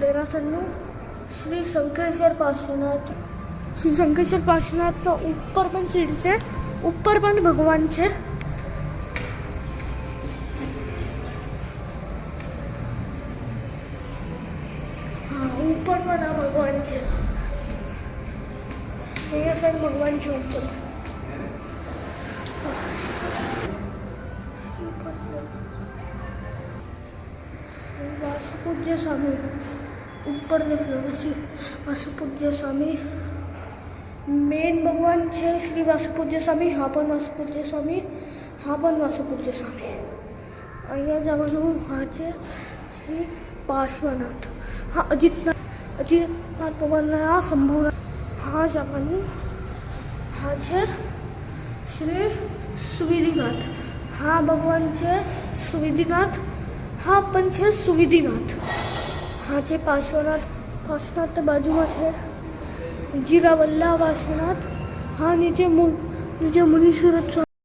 દેરાસરનું શ્રી શંકરેશ્વર પાર્શ્વનાથ. શ્રી શંકરેશ્વર પાર્શ્વનાથનો ઉપર પણ સીડી છે, ઉપર પણ ભગવાન છે. હા, ઉપર પણ આ ભગવાન છે. અહીંયા સાઈડ ભગવાન છે ઉપર. વાસુપૂજ્ય સ્વામી ઉપરનો ફ્લોર છે. વાસુપૂજ્ય સ્વામી મેન ભગવાન છે. શ્રી વાસુપૂજ્ય સ્વામી. હા પણ વાસુપૂજ્ય સ્વામી. હા પણ વાસુપૂજ્ય સ્વામી. અહીંયા જવાનું. હા છે શ્રી પાર્શ્વનાથ. હા, અજીતનાથ ભગવાનના સંભવના. હા જવાનું. હા છે શ્રી સુવિધિનાથ. હા ભગવાન છે સુવિધિનાથ. હા પણ છે સુવિધિનાથ. હા છે પાર્શ્વનાથ. પાર્શ્વનાથ તો બાજુમાં છે. જીરાવલ્લા પાર્શ્વનાથ. હા નીચે મુનીશ્વર